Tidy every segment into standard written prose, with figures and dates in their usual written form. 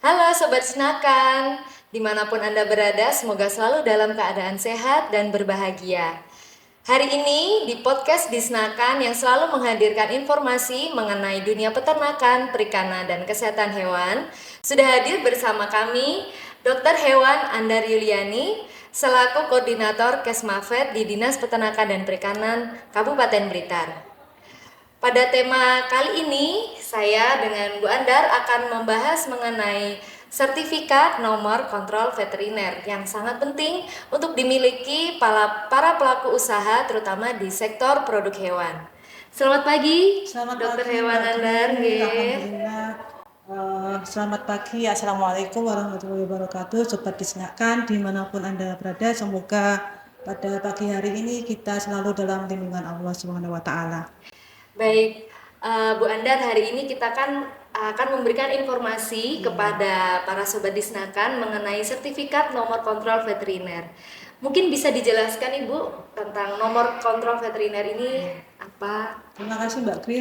Halo Sobat Senakan, dimanapun Anda berada, semoga selalu dalam keadaan sehat dan berbahagia. Hari ini di podcast Disnakan yang selalu menghadirkan informasi mengenai dunia peternakan, perikanan, dan kesehatan hewan, sudah hadir bersama kami Dr. Hewan Andar Yuliani, selaku Koordinator Kesmafed di Dinas Peternakan dan Perikanan Kabupaten Blitar. Pada tema kali ini, saya dengan Bu Andar akan membahas mengenai sertifikat nomor kontrol veteriner yang sangat penting untuk dimiliki para pelaku usaha terutama di sektor produk hewan. Selamat pagi, Selamat Dokter pagi Hewan Mbak Andar. Dwi, Alhamdulillah. Selamat pagi, Assalamualaikum warahmatullahi wabarakatuh. Sobat Disnakan dimanapun Anda berada, semoga pada pagi hari ini kita selalu dalam lindungan Allah Subhanahu Wa Taala. Baik, Bu Andar, hari ini kita akan memberikan informasi kepada para sobat Disnakan mengenai sertifikat nomor kontrol veteriner. Mungkin bisa dijelaskan Ibu tentang nomor kontrol veteriner ini apa? Terima kasih Mbak Dwi.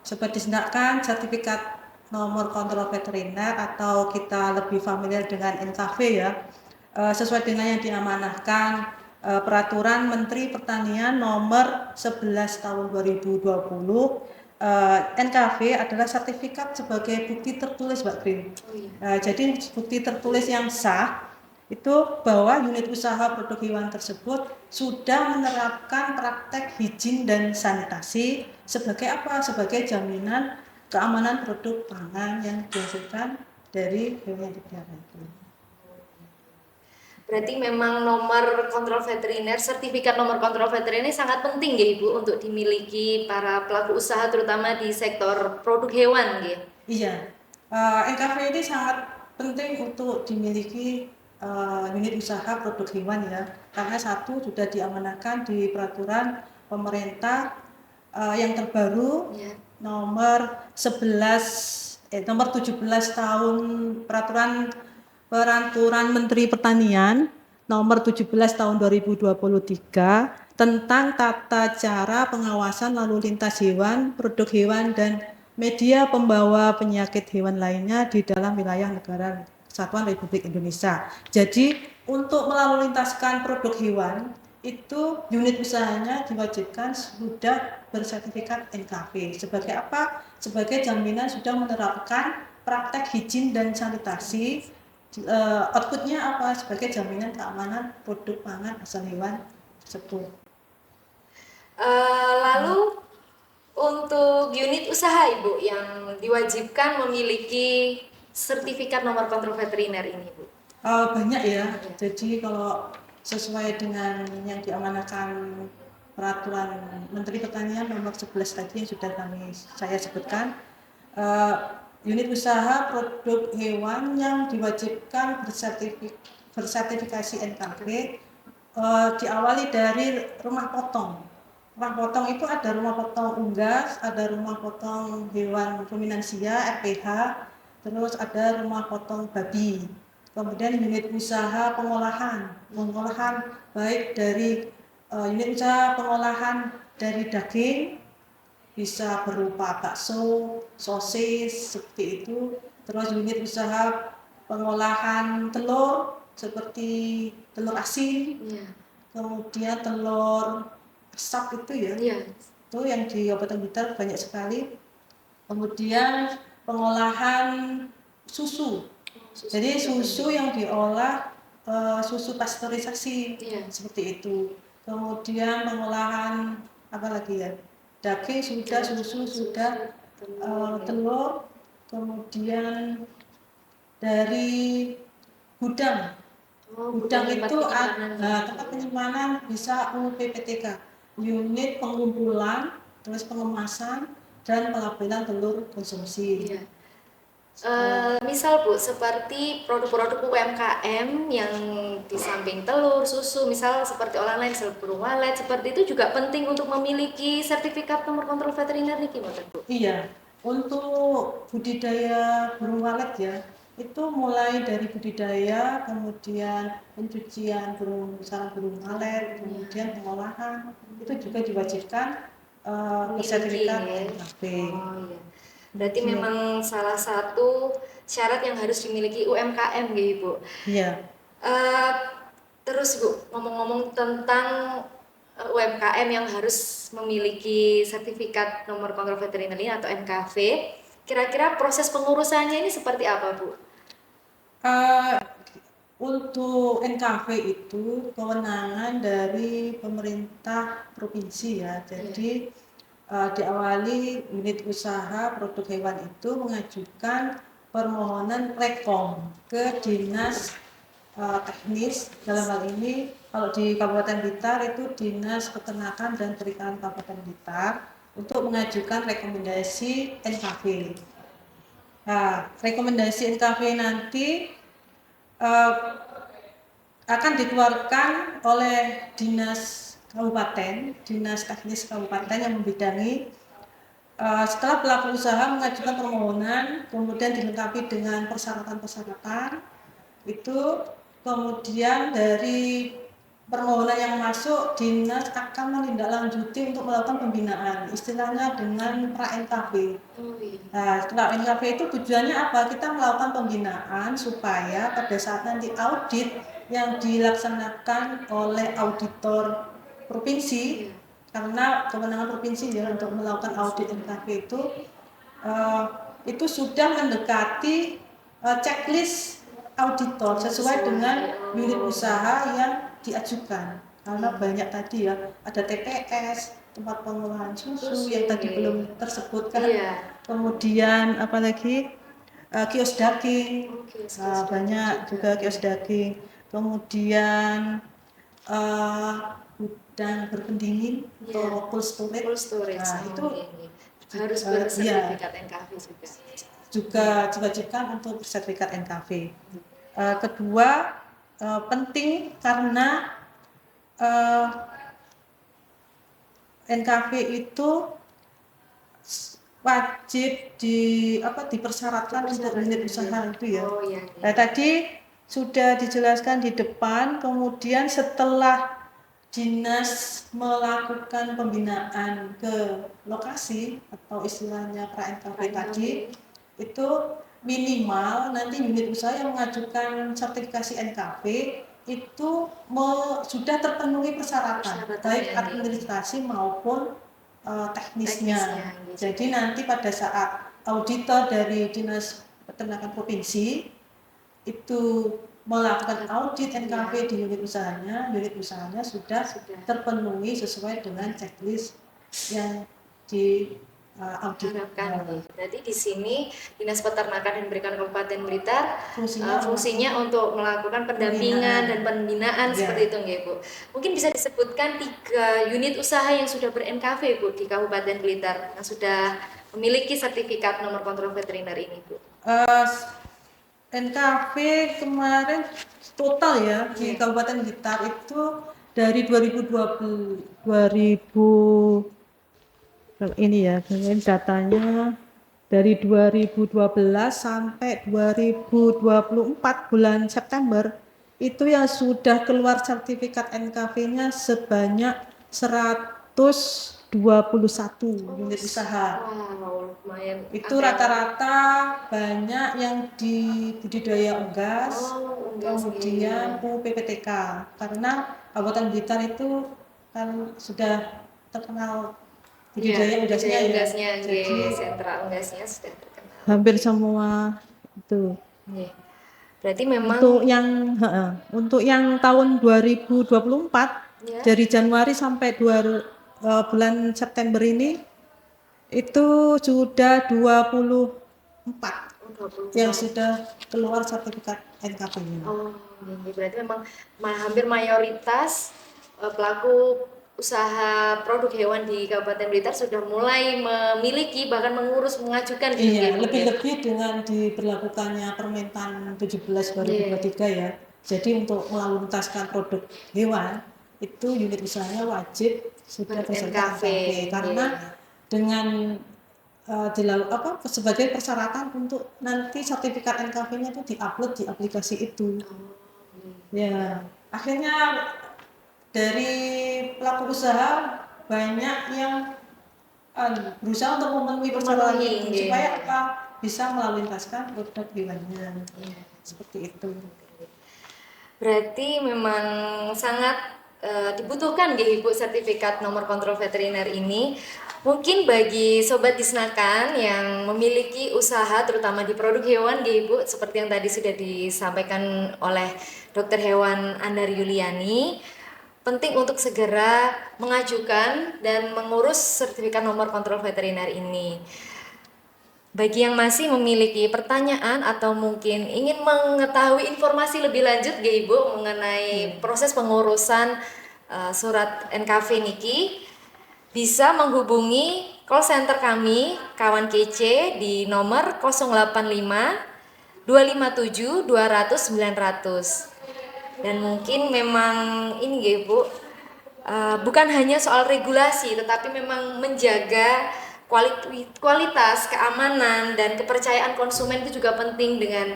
Sobat Disnakan, sertifikat nomor kontrol veteriner atau kita lebih familiar dengan NKV ya, sesuai dengan yang diamanahkan Peraturan Menteri Pertanian Nomor 11 Tahun 2020. NKV adalah sertifikat sebagai bukti tertulis, Mbak Grin. Jadi bukti tertulis yang sah itu bahwa unit usaha produk hewan tersebut sudah menerapkan praktek higien dan sanitasi sebagai apa? Sebagai jaminan keamanan produk pangan yang dihasilkan dari hewan yang dipelihara itu. Berarti memang nomor kontrol veteriner, sertifikat nomor kontrol veteriner ini sangat penting ya Ibu untuk dimiliki para pelaku usaha terutama di sektor produk hewan gitu. Iya, NKV ini sangat penting untuk dimiliki unit usaha produk hewan ya, karena satu sudah diamanahkan di peraturan pemerintah yang terbaru Ya. nomor 17 tahun peraturan Menteri Pertanian nomor 17 tahun 2023 tentang tata cara pengawasan lalu lintas hewan, produk hewan dan media pembawa penyakit hewan lainnya di dalam wilayah negara Kesatuan Republik Indonesia. Jadi untuk melalu lintaskan produk hewan itu unit usahanya diwajibkan sudah bersertifikat NKV. Sebagai apa? Sebagai jaminan sudah menerapkan praktek higien dan sanitasi. Outputnya apa? Sebagai jaminan keamanan produk pangan asal hewan tersebut. Lalu untuk unit usaha Ibu yang diwajibkan memiliki sertifikat nomor kontrol veteriner ini Bu. Banyak ya. Jadi kalau sesuai dengan yang diamanahkan peraturan Menteri Pertanian nomor 11 tadi yang sudah saya sebutkan, unit usaha produk hewan yang diwajibkan bersertifikasi NKV diawali dari rumah potong. Rumah potong itu ada rumah potong unggas, ada rumah potong hewan ruminansia (RPH), terus ada rumah potong babi. Kemudian unit usaha pengolahan baik dari unit usaha pengolahan dari daging, bisa berupa bakso, sosis seperti itu. Terus unit usaha pengolahan telur seperti telur asin, kemudian telur asap itu ya, itu yang di Kabupaten Blitar banyak sekali. Kemudian pengolahan susu. Jadi susu yang diolah susu pasteurisasi seperti itu. Kemudian pengolahan apa lagi ya? Daging sudah, susu sudah, telur, kemudian dari gudang. Gudang itu tempat penyimpanan bisa UPPTK, unit pengumpulan, terus pengemasan dan pelabelan telur konsumsi. Misal Bu, seperti produk-produk UMKM yang di samping telur, susu, misal seperti olahan lain, burung walet, seperti itu juga penting untuk memiliki sertifikat nomor kontrol veteriner nih gimana Bu? Iya, untuk budidaya burung walet ya, itu mulai dari budidaya, kemudian pencucian sarang burung walet, kemudian pengolahan, itu juga diwajibkan bersertifikat NKV. Oh iya. Berarti Iya. memang salah satu syarat yang harus dimiliki UMKM gitu, Bu. Iya. Eh, terus Bu, ngomong-ngomong tentang UMKM yang harus memiliki sertifikat nomor kontrol veteriner ini atau NKV, kira-kira proses pengurusannya ini seperti apa, Bu? Eh, untuk NKV itu kewenangan dari pemerintah provinsi ya. Jadi diawali unit usaha produk hewan itu mengajukan permohonan rekom ke dinas teknis. Dalam hal ini kalau di Kabupaten Blitar itu Dinas Peternakan dan Perikanan Kabupaten Blitar untuk mengajukan rekomendasi NKV. Nah, rekomendasi NKV nanti uh, akan dikeluarkan oleh dinas kabupaten, dinas teknis kabupaten yang membidangi. Setelah pelaku usaha mengajukan permohonan, kemudian dilengkapi dengan persyaratan-persyaratan, itu kemudian dari permohonan yang masuk, dinas akan menindaklanjuti untuk melakukan pembinaan, istilahnya dengan pra-NKV. Nah, pra-NKV itu tujuannya apa? Kita melakukan pembinaan supaya pada saat nanti audit yang dilaksanakan oleh auditor provinsi, karena kewenangan provinsi ya untuk melakukan audit NKV itu sudah mendekati checklist auditor sesuai dengan unit usaha yang diajukan. Karena banyak tadi ya, ada TPS, tempat pengolahan susu yang tadi belum tersebutkan. Kemudian apalagi kios daging, banyak juga kios daging. Kemudian gudang berpendingin atau cold storage. Nah, itu harus bersertifikat NKV juga diwajibkan untuk bersertifikat NKV. Kedua, penting karena NKV itu wajib dipersyaratkan untuk unit usaha itu ya. Nah, tadi sudah dijelaskan di depan, kemudian setelah dinas melakukan pembinaan ke lokasi atau istilahnya pra-NKV tadi, itu minimal nanti unit usaha yang mengajukan sertifikasi NKV itu sudah terpenuhi persyaratan baik administrasi maupun teknisnya. Jadi nanti pada saat auditor dari Dinas Peternakan Provinsi itu melakukan audit NKV di unit usahanya sudah terpenuhi sesuai dengan checklist yang di audit. Jadi di sini Dinas Peternakan dan Perikanan Kabupaten Blitar fungsinya untuk melakukan pendampingan dan pembinaan seperti itu nggih Bu. Mungkin bisa disebutkan 3 unit usaha yang sudah ber-NKV Bu di Kabupaten Blitar yang sudah memiliki sertifikat nomor kontrol veteriner ini Bu. NKV kemarin total ya di Kabupaten Blitar itu dari 2020 ini ya, ini datanya dari 2012 sampai 2024 bulan September itu yang sudah keluar sertifikat NKV-nya sebanyak 121 unit usaha. Lumayan. Itu rata-rata banyak yang di budidaya unggas, kemudian PPTK. Karena Kabupaten Blitar itu kan sudah terkenal budidaya unggasnya ya. Jadi sentra unggasnya sudah terkenal. Hampir semua itu. Berarti memang untuk yang tahun 2024 dari Januari sampai bulan September ini itu sudah 24 yang sudah keluar sertifikat NKV-nya. Berarti memang hampir mayoritas pelaku usaha produk hewan di Kabupaten Blitar sudah mulai memiliki bahkan mengajukan. Iya, lebih-lebih dengan diberlakukannya Permentan 17 2023 ya. Jadi untuk melaluntaskan produk hewan itu unit usahanya wajib sudah bersertifikat NKV karena dengan sebagai persyaratan untuk nanti sertifikat NKV-nya itu diupload di aplikasi itu. Ya, akhirnya dari pelaku usaha banyak yang berusaha untuk memenuhi persyaratan itu nggih. supaya apa bisa melaluntaskan produk hewannya seperti itu. Berarti memang sangat dibutuhkan nggih Ibu sertifikat nomor kontrol veteriner ini. Mungkin bagi sobat Disnakan yang memiliki usaha terutama di produk hewan nggih Ibu, seperti yang tadi sudah disampaikan oleh Dokter Hewan Andari Yuliani, penting untuk segera mengajukan dan mengurus sertifikat nomor kontrol veteriner ini. Bagi yang masih memiliki pertanyaan atau mungkin ingin mengetahui informasi lebih lanjut ya Ibu mengenai proses pengurusan surat NKV Niki, bisa menghubungi call center kami kawan kece di nomor 085 257 200 900. Dan mungkin memang ini ya Ibu, bukan hanya soal regulasi tetapi memang menjaga kualitas, keamanan dan kepercayaan konsumen itu juga penting dengan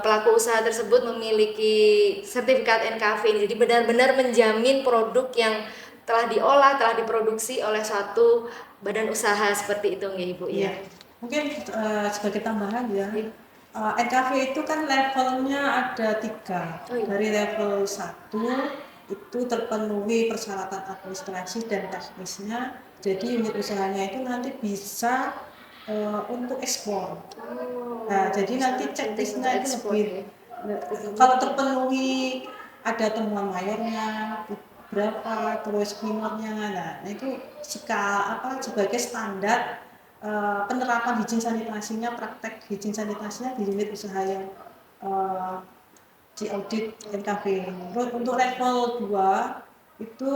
pelaku usaha tersebut memiliki sertifikat NKV ini. Jadi benar-benar menjamin produk yang telah diolah, telah diproduksi oleh suatu badan usaha seperti itu ya Ibu ya. Mungkin sebagai tambahan ya, NKV itu kan levelnya ada 3. Dari level 1 itu terpenuhi persyaratan administrasi dan teknisnya, jadi unit usahanya itu nanti bisa untuk ekspor. Nah, jadi nanti checklistnya itu lebih kalau terpenuhi, ada temuan mayornya berapa, terus minornya, nah itu sebagai standar penerapan higien sanitasinya, praktek higien sanitasinya di unit usaha yang di audit NKV. Terus untuk level 2 itu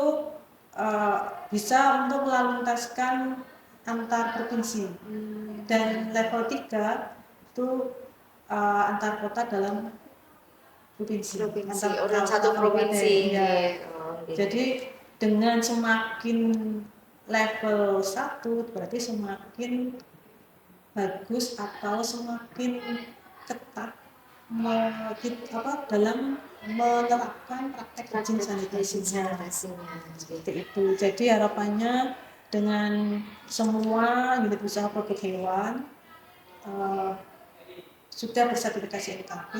bisa untuk melaluntaskan antar provinsi, dan level 3 itu antar kota dalam provinsi, antar satu provinsi. Ya. Jadi dengan semakin level 1 berarti semakin bagus atau semakin ketat dalam menerapkan praktek higien sanitasinya. Seperti itu. Jadi harapannya dengan semua unit usaha produk hewan sudah bersertifikasi NKV,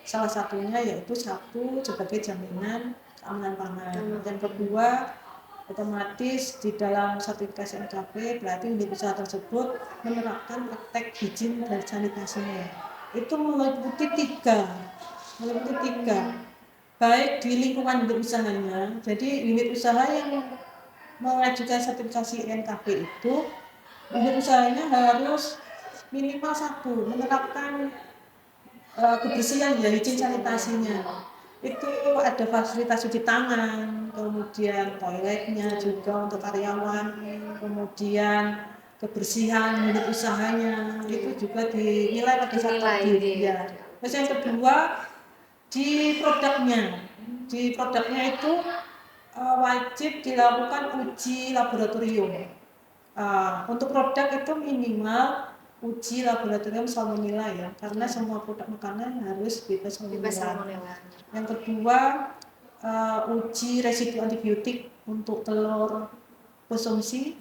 salah satunya yaitu satu sebagai jaminan keamanan pangan. Yang kedua, otomatis di dalam sertifikasi NKV berarti unit usaha tersebut menerapkan praktek higien dan sanitasinya. Itu meliputi tiga, baik di lingkungan unit usahanya. Jadi unit usaha yang mengajukan sertifikasi NKV itu unit usahanya harus minimal 1 menerapkan kebersihan ya, higien sanitasinya. Itu ada fasilitas cuci tangan, kemudian toiletnya juga untuk karyawan, kemudian kebersihan unit usahanya itu juga dinilai pada saat audit ya. Terus yang kedua, di produknya itu wajib dilakukan uji laboratorium. Untuk produk itu minimal uji laboratorium salmonella ya, karena semua produk makanan harus bebas salmonella. Yang kedua, uji residu antibiotik untuk telur konsumsi,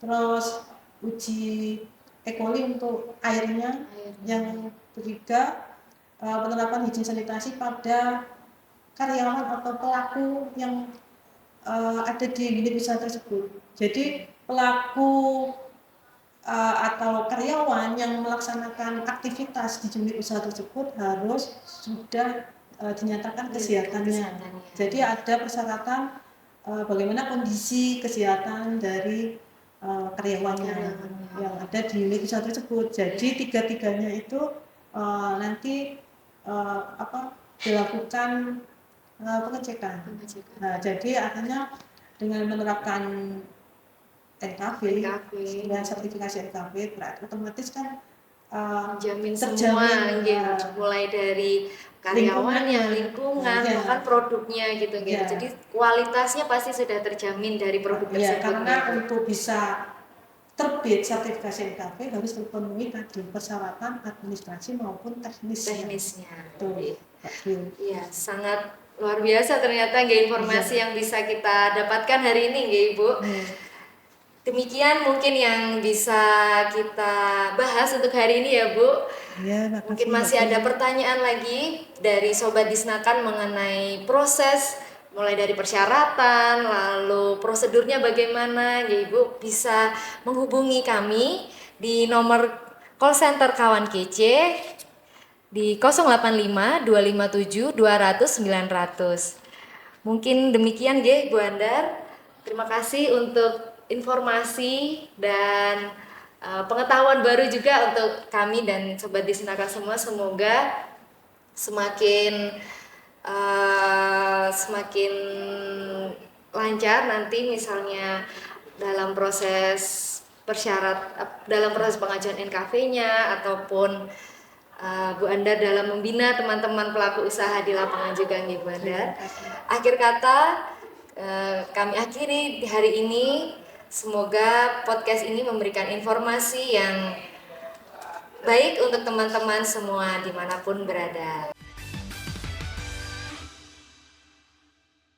terus uji E. coli untuk airnya. Yang ketiga, penerapan higien sanitasi pada karyawan atau pelaku yang ada di unit usaha tersebut. Jadi pelaku atau karyawan yang melaksanakan aktivitas di unit usaha tersebut harus sudah dinyatakan kesehatannya. Jadi ada persyaratan bagaimana kondisi kesehatan dari karyawannya yang ada di unit usaha tersebut. Jadi tiga-tiganya itu nanti dilakukan pengecekan. Nah, jadi artinya dengan menerapkan NKV dengan sertifikasi NKV berarti otomatis kan terjamin semua mulai dari karyawannya, lingkungan, bahkan produknya gitu. Jadi kualitasnya pasti sudah terjamin dari produk tersebut. Karena untuk bisa terbit sertifikasi NKV harus terpenuhi tadi persyaratan administrasi maupun teknisnya. Iya, sangat luar biasa ternyata informasi yang bisa kita dapatkan hari ini Ibu. Demikian mungkin yang bisa kita bahas untuk hari ini ya Bu. Ya, Mungkin makasih masih Mbak ada Pi. pertanyaan lagi dari Sobat Disnakan mengenai proses mulai dari persyaratan, lalu prosedurnya bagaimana. Ya Ibu bisa menghubungi kami di nomor call center Kawan Kece di 085 257 200 900. Mungkin demikian ya Bu Andar. Terima kasih untuk informasi dan pengetahuan baru juga untuk kami dan Sobat Disnaka semua. Semoga semakin semakin lancar nanti misalnya dalam proses dalam proses pengajuan NKV-nya ataupun Bu Andar dalam membina teman-teman pelaku usaha di lapangan juga nih Bu Andar. Akhir kata kami akhiri di hari ini. Semoga podcast ini memberikan informasi yang baik untuk teman-teman semua dimanapun berada.